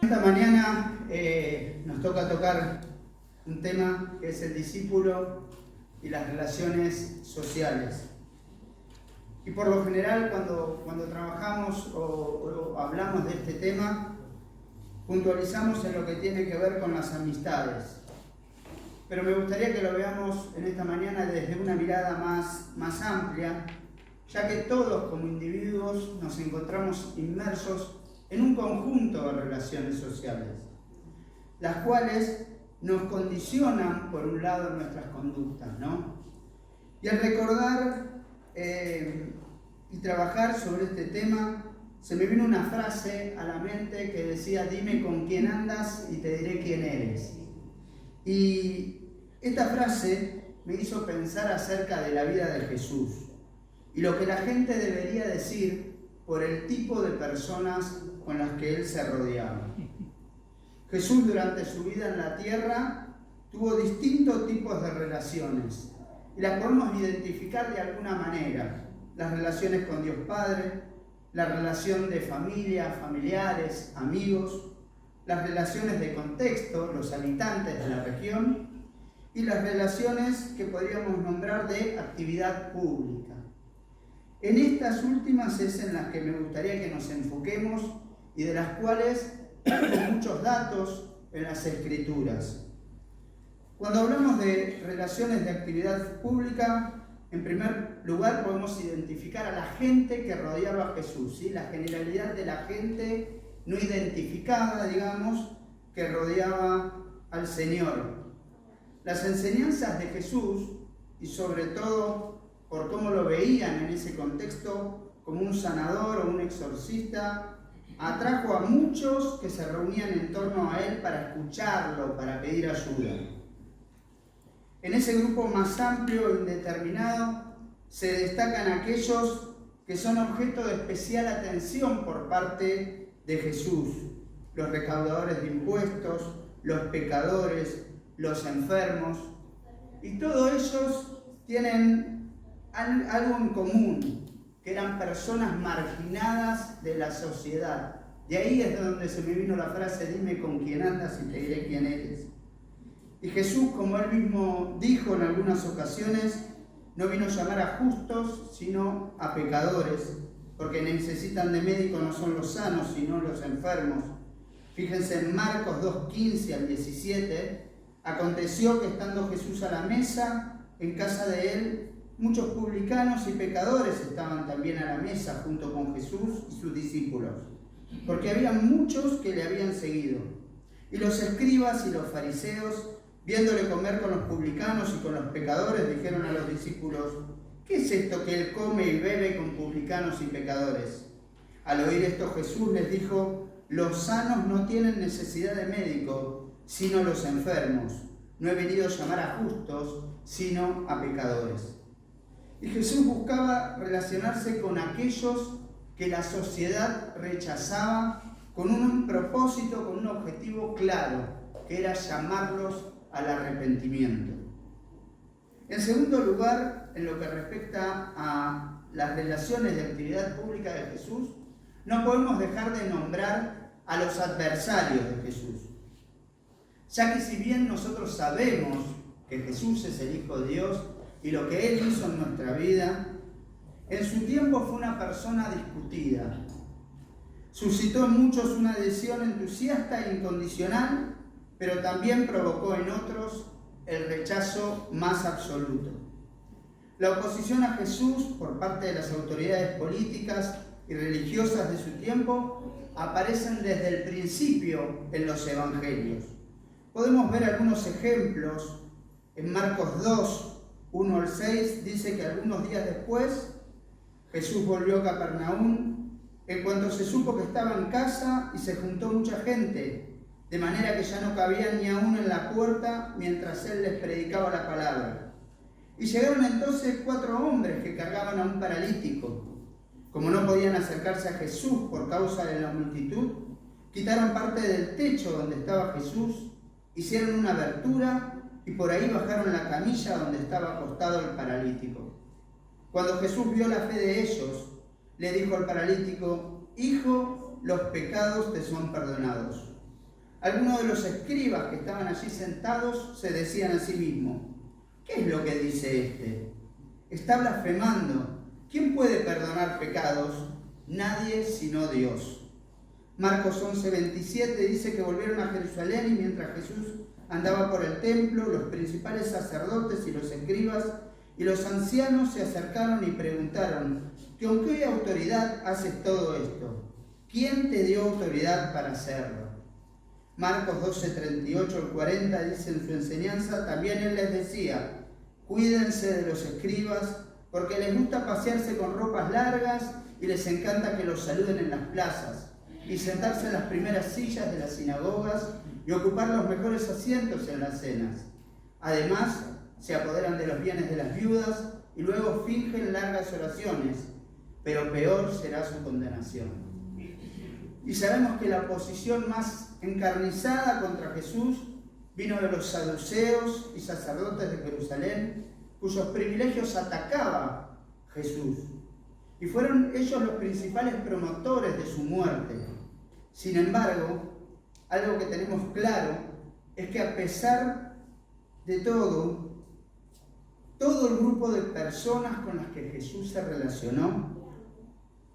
Esta mañana nos toca tocar un tema que es el discípulo y las relaciones sociales. Y por lo general cuando trabajamos o hablamos de este tema, puntualizamos en lo que tiene que ver con las amistades. Pero me gustaría que lo veamos en esta mañana desde una mirada más amplia, ya que todos como individuos nos encontramos inmersos en un conjunto de relaciones sociales, las cuales nos condicionan, por un lado, nuestras conductas, ¿no? Y al recordar y trabajar sobre este tema, se me vino una frase a la mente que decía: dime con quién andas y te diré quién eres. Y esta frase me hizo pensar acerca de la vida de Jesús y lo que la gente debería decir por el tipo de personas con las que él se rodeaba. Jesús, durante su vida en la tierra, tuvo distintos tipos de relaciones y las podemos identificar de alguna manera: las relaciones con Dios Padre, la relación de familia, familiares, amigos, las relaciones de contexto, los habitantes de la región, y las relaciones que podríamos nombrar de actividad pública. En estas últimas es en las que me gustaría que nos enfoquemos y de las cuales hay muchos datos en las Escrituras. Cuando hablamos de relaciones de actividad pública, en primer lugar podemos identificar a la gente que rodeaba a Jesús, ¿sí? La generalidad de la gente no identificada, digamos, que rodeaba al Señor. Las enseñanzas de Jesús, y sobre todo por cómo lo veían en ese contexto como un sanador o un exorcista, atrajo a muchos que se reunían en torno a él para escucharlo, para pedir ayuda. En ese grupo más amplio e indeterminado se destacan aquellos que son objeto de especial atención por parte de Jesús: los recaudadores de impuestos, los pecadores, los enfermos, y todos ellos tienen algo en común, que eran personas marginadas de la sociedad. De ahí es de donde se me vino la frase: dime con quién andas y te diré quién eres. Y Jesús, como él mismo dijo en algunas ocasiones, no vino a llamar a justos, sino a pecadores, porque necesitan de médico no son los sanos, sino los enfermos. Fíjense en Marcos 2:15 al 17, aconteció que estando Jesús a la mesa, en casa de él, muchos publicanos y pecadores estaban también a la mesa junto con Jesús y sus discípulos, porque había muchos que le habían seguido. Y los escribas y los fariseos, viéndole comer con los publicanos y con los pecadores, dijeron a los discípulos: ¿qué es esto que él come y bebe con publicanos y pecadores? Al oír esto, Jesús les dijo: los sanos no tienen necesidad de médico, sino los enfermos. No he venido a llamar a justos, sino a pecadores. Y Jesús buscaba relacionarse con aquellos que la sociedad rechazaba con un propósito, con un objetivo claro, que era llamarlos al arrepentimiento. En segundo lugar, en lo que respecta a las relaciones de actividad pública de Jesús, no podemos dejar de nombrar a los adversarios de Jesús, ya que si bien nosotros sabemos que Jesús es el Hijo de Dios y lo que él hizo en nuestra vida, en su tiempo fue una persona discutida. Suscitó en muchos una adhesión entusiasta e incondicional, pero también provocó en otros el rechazo más absoluto. La oposición a Jesús por parte de las autoridades políticas y religiosas de su tiempo aparecen desde el principio en los evangelios. Podemos ver algunos ejemplos. En Marcos 2, 1 al 6, dice que algunos días después Jesús volvió a Capernaum, en cuanto se supo que estaba en casa, y se juntó mucha gente, de manera que ya no cabía ni aún en la puerta mientras él les predicaba la palabra. Y llegaron entonces 4 hombres que cargaban a un paralítico. Como no podían acercarse a Jesús por causa de la multitud, quitaron parte del techo donde estaba Jesús, hicieron una abertura y por ahí bajaron la camilla donde estaba acostado el paralítico. Cuando Jesús vio la fe de ellos, le dijo al paralítico: hijo, los pecados te son perdonados. Algunos de los escribas que estaban allí sentados se decían a sí mismos: ¿qué es lo que dice este? Está blasfemando. ¿Quién puede perdonar pecados? Nadie sino Dios. Marcos 11:27 dice que volvieron a Jerusalén y mientras Jesús andaba por el templo, los principales sacerdotes y los escribas y los ancianos se acercaron y preguntaron: ¿con qué autoridad haces todo esto? ¿Quién te dio autoridad para hacerlo? Marcos 12:38-40 dice en su enseñanza: también él les decía: cuídense de los escribas, porque les gusta pasearse con ropas largas y les encanta que los saluden en las plazas y sentarse en las primeras sillas de las sinagogas y ocupar los mejores asientos en las cenas. Además, se apoderan de los bienes de las viudas y luego fingen largas oraciones, pero peor será su condenación. Y sabemos que la oposición más encarnizada contra Jesús vino de los saduceos y sacerdotes de Jerusalén, cuyos privilegios atacaba Jesús. Y fueron ellos los principales promotores de su muerte. Sin embargo, algo que tenemos claro es que a pesar de todo el grupo de personas con las que Jesús se relacionó,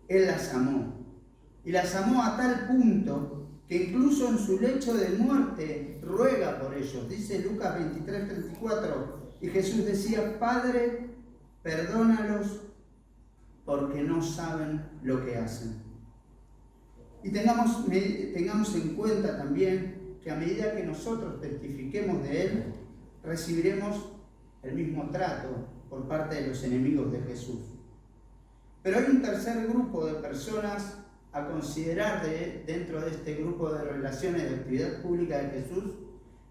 Él las amó. Y las amó a tal punto que incluso en su lecho de muerte ruega por ellos. Dice Lucas 23:34, y Jesús decía: Padre, perdónalos porque no saben lo que hacen. Y tengamos en cuenta también que a medida que nosotros testifiquemos de Él, recibiremos el mismo trato por parte de los enemigos de Jesús. Pero hay un tercer grupo de personas a considerar dentro de este grupo de relaciones de actividad pública de Jesús,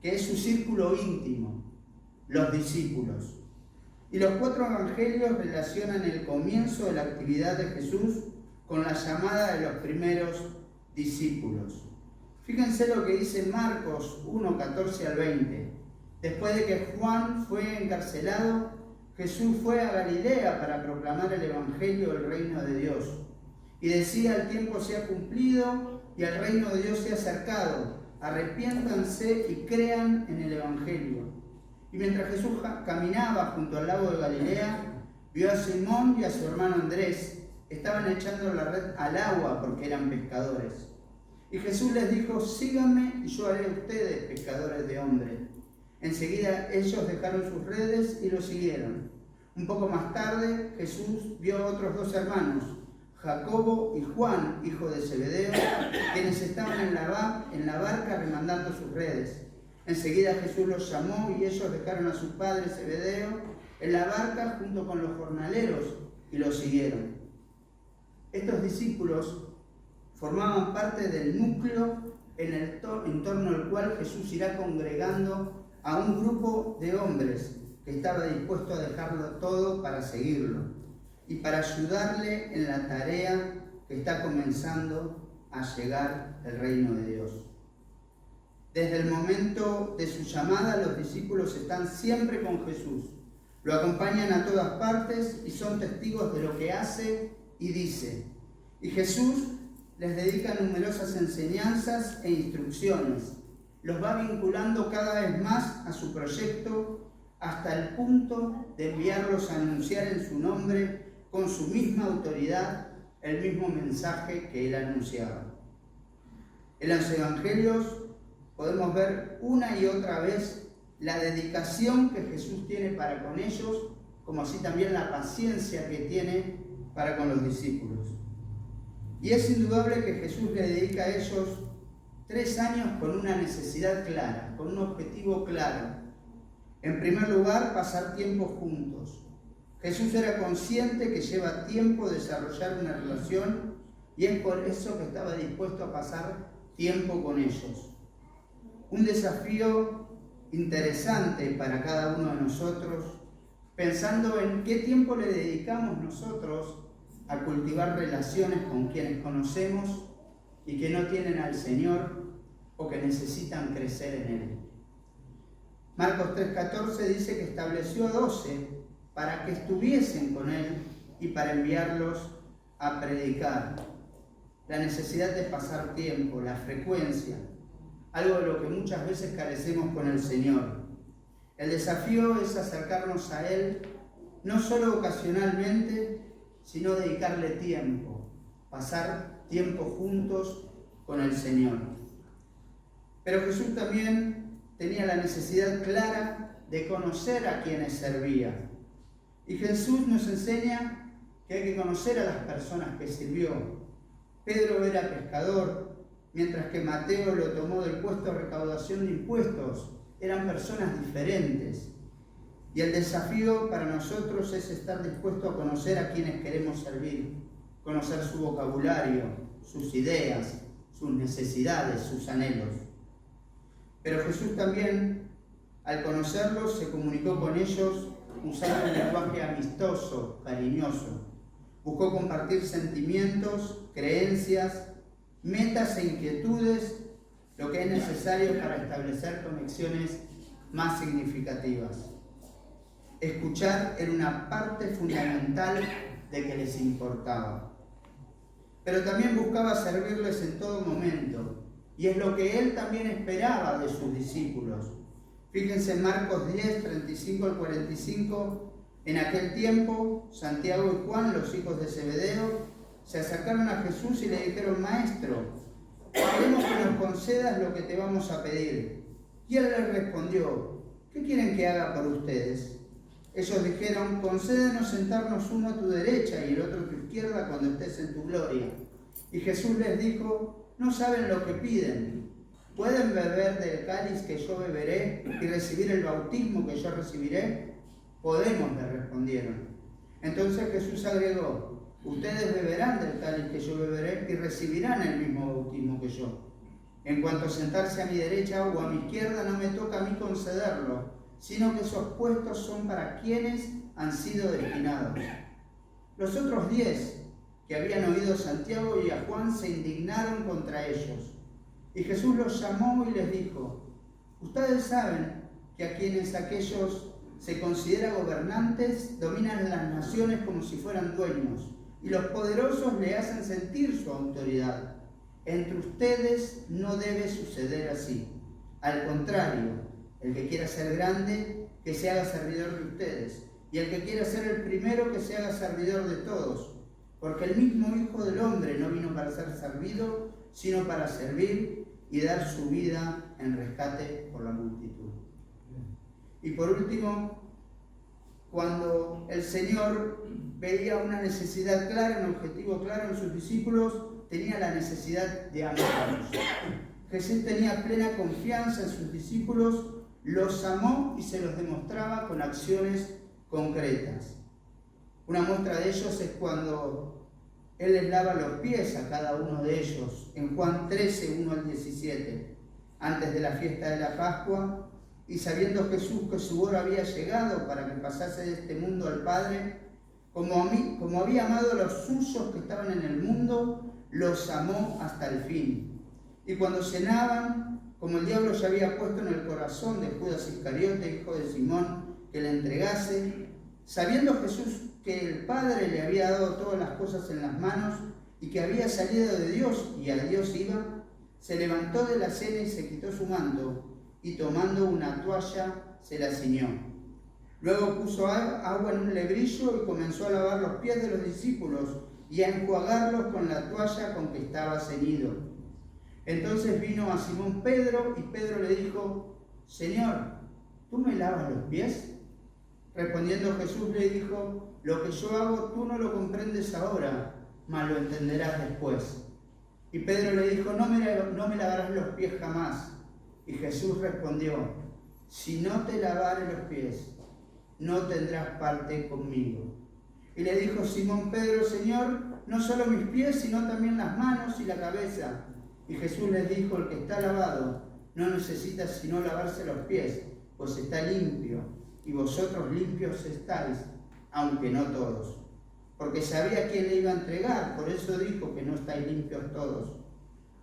que es su círculo íntimo, los discípulos. Y los 4 evangelios relacionan el comienzo de la actividad de Jesús con la llamada de los primeros discípulos. Fíjense lo que dice Marcos 1:14-20. Después de que Juan fue encarcelado, Jesús fue a Galilea para proclamar el evangelio del reino de Dios. Y decía: el tiempo se ha cumplido y el reino de Dios se ha acercado. Arrepiéntanse y crean en el evangelio. Y mientras Jesús caminaba junto al lago de Galilea, vio a Simón y a su hermano Andrés. Estaban echando la red al agua porque eran pescadores. Y Jesús les dijo: síganme y yo haré a ustedes pescadores de hombres. Enseguida ellos dejaron sus redes y lo siguieron. Un poco más tarde Jesús vio a otros 2 hermanos, Jacobo y Juan, hijo de Zebedeo, quienes estaban en la barca remandando sus redes. Enseguida Jesús los llamó y ellos dejaron a su padre Zebedeo en la barca junto con los jornaleros y lo siguieron. Estos discípulos formaban parte del núcleo en torno al cual Jesús irá congregando a un grupo de hombres que estaba dispuesto a dejarlo todo para seguirlo y para ayudarle en la tarea que está comenzando a llegar el reino de Dios. Desde el momento de su llamada, los discípulos están siempre con Jesús, lo acompañan a todas partes y son testigos de lo que hace y dice. Y Jesús les dedica numerosas enseñanzas e instrucciones. Los va vinculando cada vez más a su proyecto hasta el punto de enviarlos a anunciar en su nombre, con su misma autoridad, el mismo mensaje que él anunciaba. En los evangelios podemos ver una y otra vez la dedicación que Jesús tiene para con ellos, como así también la paciencia que tiene para con los discípulos. Y es indudable que Jesús le dedica a ellos 3 años con una necesidad clara, con un objetivo claro. En primer lugar, pasar tiempo juntos. Jesús era consciente que lleva tiempo desarrollar una relación y es por eso que estaba dispuesto a pasar tiempo con ellos. Un desafío interesante para cada uno de nosotros, pensando en qué tiempo le dedicamos nosotros a cultivar relaciones con quienes conocemos y que no tienen al Señor o que necesitan crecer en Él. Marcos 3:14 dice que estableció a 12 para que estuviesen con Él y para enviarlos a predicar. La necesidad de pasar tiempo, la frecuencia. algo de lo que muchas veces carecemos con el Señor. El desafío es acercarnos a Él, no solo ocasionalmente, sino dedicarle tiempo, pasar tiempo juntos con el Señor. Pero Jesús también tenía la necesidad clara de conocer a quienes servía. Y Jesús nos enseña que hay que conocer a las personas que sirvió. Pedro era pescador, mientras que Mateo lo tomó del puesto de recaudación de impuestos. Eran personas diferentes. Y el desafío para nosotros es estar dispuesto a conocer a quienes queremos servir, conocer su vocabulario, sus ideas, sus necesidades, sus anhelos. Pero Jesús también, al conocerlos, se comunicó con ellos usando un lenguaje amistoso, cariñoso. Buscó compartir sentimientos, creencias, metas e inquietudes, lo que es necesario para establecer conexiones más significativas. Escuchar era una parte fundamental de que les importaba. Pero también buscaba servirles en todo momento, y es lo que él también esperaba de sus discípulos. Fíjense en Marcos 10, 35 al 45, en aquel tiempo, Santiago y Juan, los hijos de Zebedeo, se acercaron a Jesús y le dijeron: Maestro, queremos que nos concedas lo que te vamos a pedir. Y él les respondió: ¿qué quieren que haga por ustedes? Ellos dijeron: concédenos sentarnos uno a tu derecha y el otro a tu izquierda cuando estés en tu gloria. Y Jesús les dijo: no saben lo que piden. ¿Pueden beber del cáliz que yo beberé y recibir el bautismo que yo recibiré? Podemos, le respondieron. Entonces Jesús agregó: ustedes beberán del cáliz que yo beberé y recibirán el mismo bautismo que yo. En cuanto a sentarse a mi derecha o a mi izquierda, no me toca a mí concederlo, sino que esos puestos son para quienes han sido destinados. Los otros 10 que habían oído a Santiago y a Juan se indignaron contra ellos. Y Jesús los llamó y les dijo: ustedes saben que a quienes aquellos se considera gobernantes dominan las naciones como si fueran dueños, y los poderosos le hacen sentir su autoridad. Entre ustedes no debe suceder así. Al contrario, el que quiera ser grande, que se haga servidor de ustedes, y el que quiera ser el primero, que se haga servidor de todos. Porque el mismo Hijo del Hombre no vino para ser servido, sino para servir y dar su vida en rescate por la multitud. Y por último, cuando el Señor veía una necesidad clara, un objetivo claro en sus discípulos, tenía la necesidad de amarlos. Jesús tenía plena confianza en sus discípulos, los amó y se los demostraba con acciones concretas. Una muestra de ellos es cuando Él les lava los pies a cada uno de ellos, en Juan 13, 1 al 17, antes de la fiesta de la Pascua, y sabiendo Jesús que su hora había llegado para que pasase de este mundo al Padre, como había amado a los suyos que estaban en el mundo, los amó hasta el fin. Y cuando cenaban, como el diablo ya había puesto en el corazón de Judas Iscariote, hijo de Simón, que le entregase, sabiendo Jesús que el Padre le había dado todas las cosas en las manos y que había salido de Dios y a Dios iba, se levantó de la cena y se quitó su manto, y tomando una toalla se la ciñó. Luego puso agua en un lebrillo y comenzó a lavar los pies de los discípulos y a enjuagarlos con la toalla con que estaba ceñido. Entonces vino a Simón Pedro y Pedro le dijo: Señor, ¿tú me lavas los pies? Respondiendo Jesús le dijo: lo que yo hago tú no lo comprendes ahora, mas lo entenderás después. Y Pedro le dijo: no me lavarás los pies jamás. Y Jesús respondió: si no te lavare los pies, no tendrás parte conmigo. Y le dijo Simón Pedro: Señor, no solo mis pies, sino también las manos y la cabeza. Y Jesús les dijo: el que está lavado no necesita sino lavarse los pies, pues está limpio, y vosotros limpios estáis, aunque no todos. Porque sabía quién le iba a entregar, por eso dijo que no estáis limpios todos.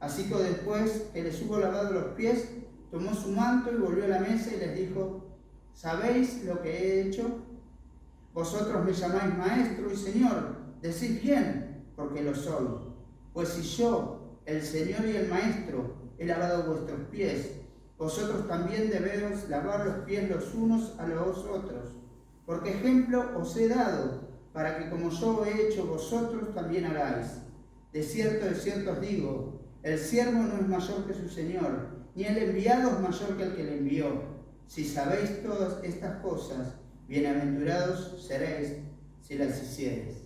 Así que después que les hubo lavado los pies, tomó su manto y volvió a la mesa y les dijo: ¿sabéis lo que he hecho? Vosotros me llamáis maestro y señor, decid bien, porque lo soy. Pues si yo, el Señor y el Maestro, he lavado vuestros pies. Vosotros también debéis lavar los pies los unos a los otros, porque ejemplo os he dado, para que como yo he hecho vosotros también hagáis. De cierto os digo, el siervo no es mayor que su señor, ni el enviado es mayor que el que le envió. Si sabéis todas estas cosas, bienaventurados seréis si las hiciereis.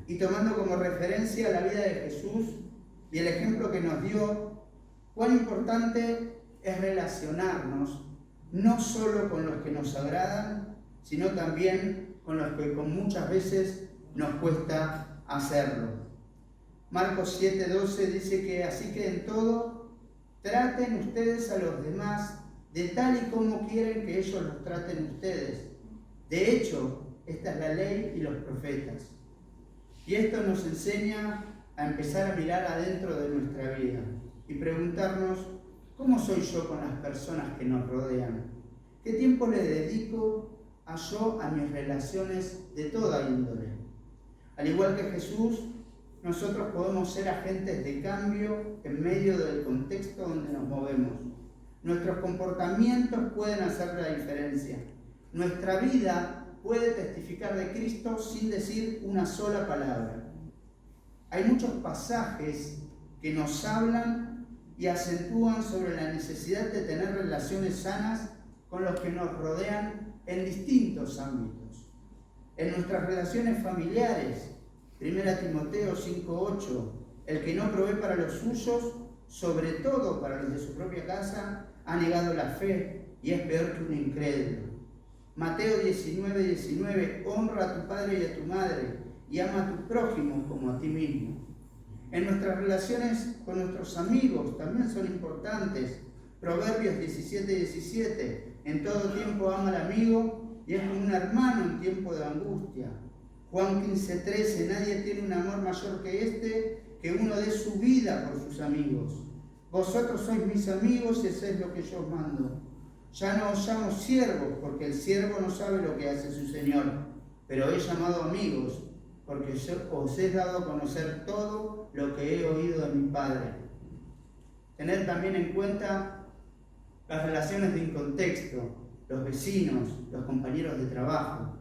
Y tomando como referencia la vida de Jesús y el ejemplo que nos dio, cuán importante es relacionarnos no solo con los que nos agradan, sino también con los que muchas veces nos cuesta hacerlo. Marcos 7:12 dice que así que en todo traten ustedes a los demás de tal y como quieren que ellos los traten ustedes. De hecho, esta es la ley y los profetas. Y esto nos enseña a empezar a mirar adentro de nuestra vida y preguntarnos, ¿cómo soy yo con las personas que nos rodean? ¿Qué tiempo le dedico a mis relaciones de toda índole? Al igual que Jesús, nosotros podemos ser agentes de cambio en medio del contexto donde nos movemos. Nuestros comportamientos pueden hacer la diferencia. Nuestra vida puede testificar de Cristo sin decir una sola palabra. Hay muchos pasajes que nos hablan y acentúan sobre la necesidad de tener relaciones sanas con los que nos rodean en distintos ámbitos. En nuestras relaciones familiares, 1 Timoteo 5:8, el que no provee para los suyos, sobre todo para los de su propia casa, ha negado la fe y es peor que un incrédulo. Mateo 19:19, honra a tu padre y a tu madre y ama a tu prójimo como a ti mismo. En nuestras relaciones con nuestros amigos también son importantes. Proverbios 17:17, en todo tiempo ama al amigo y es como un hermano en tiempo de angustia. Juan 15:13, nadie tiene un amor mayor que este, que uno dé su vida por sus amigos. Vosotros sois mis amigos y hacéis lo que yo os mando. Ya no os llamo siervos, porque el siervo no sabe lo que hace su señor, pero he llamado amigos, porque yo os he dado a conocer todo lo que he oído de mi Padre. Tener también en cuenta las relaciones de contexto, los vecinos, los compañeros de trabajo.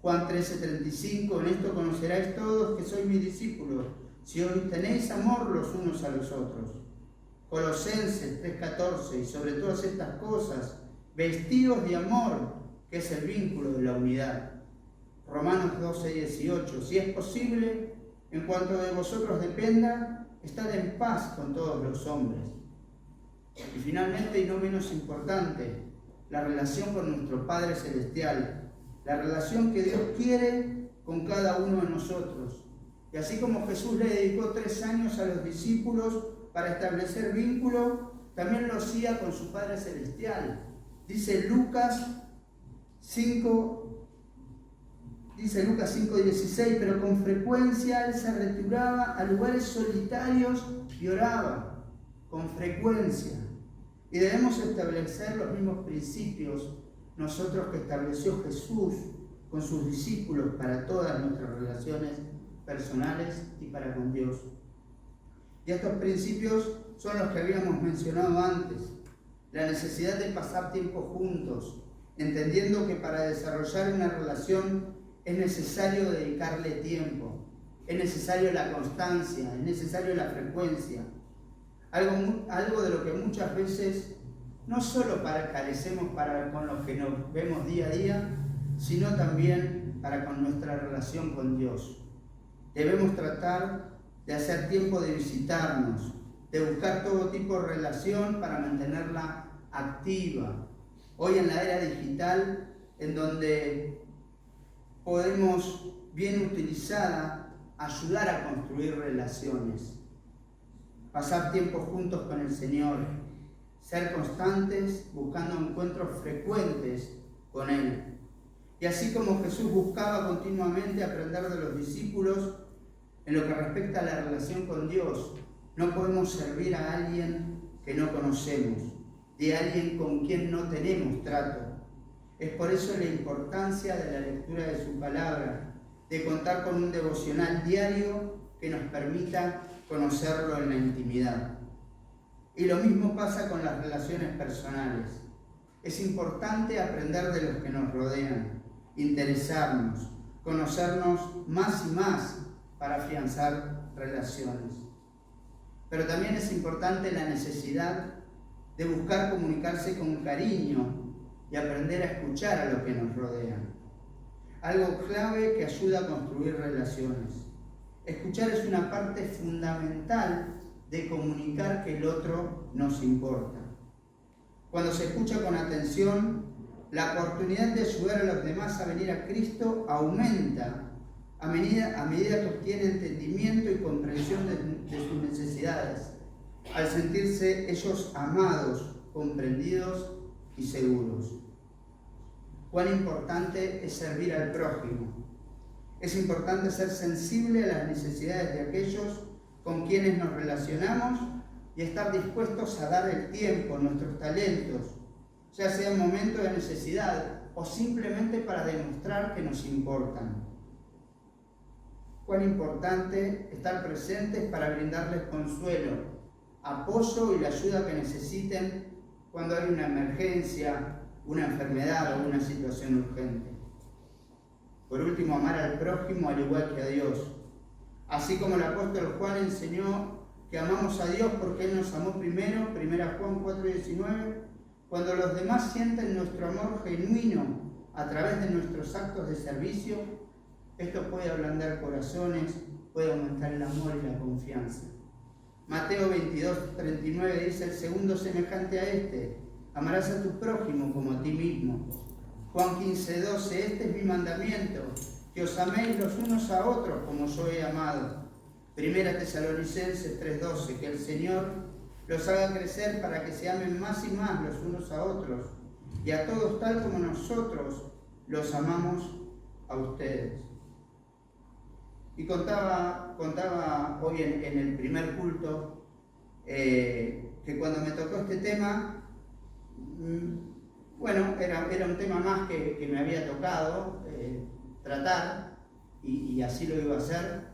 Juan 13:35, en esto conoceráis todos que sois mis discípulos, si os tenéis amor los unos a los otros. Colosenses 3:14, y sobre todas estas cosas, vestidos de amor, que es el vínculo de la unidad. Romanos 12:18, si es posible, en cuanto de vosotros dependa, estad en paz con todos los hombres. Y finalmente, y no menos importante, la relación con nuestro Padre Celestial, la relación que Dios quiere con cada uno de nosotros. Y así como Jesús le dedicó 3 años a los discípulos para establecer vínculo, también lo hacía con su Padre Celestial. Dice Lucas 5:16, pero con frecuencia él se retiraba a lugares solitarios y oraba, con frecuencia. Y debemos establecer los mismos principios nosotros que estableció Jesús con sus discípulos para todas nuestras relaciones personales y para con Dios. Y estos principios son los que habíamos mencionado antes. La necesidad de pasar tiempo juntos, entendiendo que para desarrollar una relación es necesario dedicarle tiempo, es necesario la constancia, es necesario la frecuencia. Algo de lo que muchas veces no solo carecemos con los que nos vemos día a día, sino también para con nuestra relación con Dios. Debemos tratar de hacer tiempo de visitarnos, de buscar todo tipo de relación para mantenerla activa. Hoy en la era digital, en donde podemos, bien utilizada, ayudar a construir relaciones, pasar tiempo juntos con el Señor, ser constantes buscando encuentros frecuentes con Él. Y así como Jesús buscaba continuamente aprender de los discípulos en lo que respecta a la relación con Dios, no podemos servir a alguien que no conocemos, de alguien con quien no tenemos trato. Es por eso la importancia de la lectura de su palabra, de contar con un devocional diario que nos permita conocerlo en la intimidad. Y lo mismo pasa con las relaciones personales. Es importante aprender de los que nos rodean, interesarnos, conocernos más y más para afianzar relaciones. Pero también es importante la necesidad de buscar comunicarse con cariño y aprender a escuchar a los que nos rodean. Algo clave que ayuda a construir relaciones. Escuchar es una parte fundamental de comunicar que el otro nos importa. Cuando se escucha con atención, la oportunidad de ayudar a los demás a venir a Cristo aumenta a medida que obtiene entendimiento y comprensión de sus necesidades, al sentirse ellos amados, comprendidos y seguros. Cuán importante es servir al prójimo. Es importante ser sensible a las necesidades de aquellos con quienes nos relacionamos y estar dispuestos a dar el tiempo, nuestros talentos, ya sea en momentos de necesidad o simplemente para demostrar que nos importan. Cuán importante estar presentes para brindarles consuelo, apoyo y la ayuda que necesiten cuando hay una emergencia, una enfermedad o una situación urgente. Por último, amar al prójimo al igual que a Dios. Así como el apóstol Juan enseñó que amamos a Dios porque Él nos amó primero, 1 Juan 4:19, cuando los demás sienten nuestro amor genuino a través de nuestros actos de servicio, esto puede ablandar corazones, puede aumentar el amor y la confianza. Mateo 22:39 dice: el segundo semejante a este, amarás a tu prójimo como a ti mismo. Juan 15:12, este es mi mandamiento, que os améis los unos a otros como yo he amado. 1 Tesalonicenses 3:12, que el Señor los haga crecer para que se amen más y más los unos a otros, y a todos tal como nosotros los amamos a ustedes. Y contaba hoy en el primer culto que cuando me tocó este tema, bueno, era un tema más que me había tocado tratar, y así lo iba a hacer,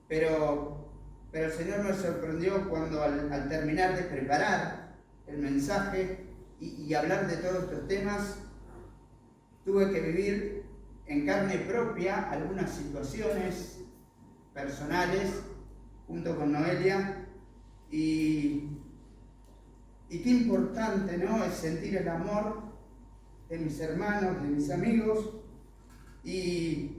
pero el Señor me sorprendió cuando al terminar de preparar el mensaje y hablar de todos estos temas, tuve que vivir en carne propia algunas situaciones personales junto con Noelia, y qué importante, ¿no?, es sentir el amor de mis hermanos, de mis amigos, y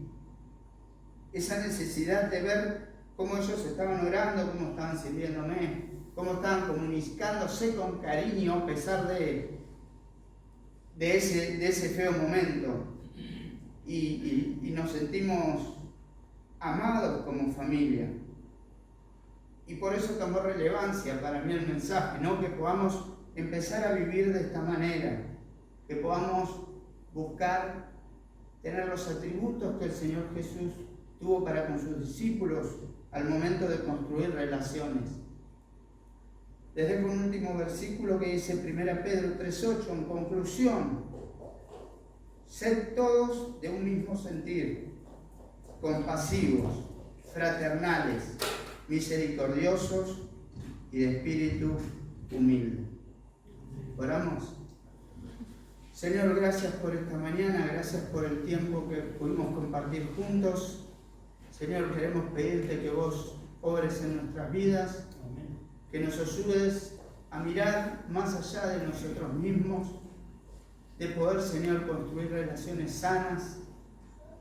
esa necesidad de ver cómo ellos estaban orando, cómo estaban sirviéndome, cómo estaban comunicándose con cariño a pesar de ese feo momento, y nos sentimos amados como familia. Y por eso tomó relevancia para mí el mensaje, ¿no?, que podamos empezar a vivir de esta manera, que podamos buscar tener los atributos que el Señor Jesús tuvo para con sus discípulos al momento de construir relaciones. Les dejo un último versículo que dice 1 Pedro 3:8, en conclusión: sed todos de un mismo sentir, compasivos, fraternales, misericordiosos y de espíritu humilde. Oramos. Señor, gracias por esta mañana, gracias por el tiempo que pudimos compartir juntos. Señor, queremos pedirte que vos obres en nuestras vidas, que nos ayudes a mirar más allá de nosotros mismos, de poder, Señor, construir relaciones sanas,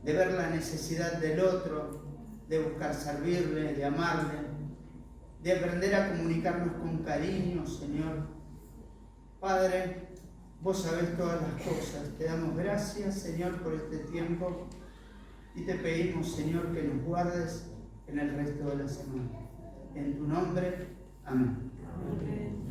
de ver la necesidad del otro, de buscar servirle, de amarle, de aprender a comunicarnos con cariño, Señor. Padre, vos sabés todas las cosas. Te damos gracias, Señor, por este tiempo, y te pedimos, Señor, que nos guardes en el resto de la semana. En tu nombre, amén. Amén.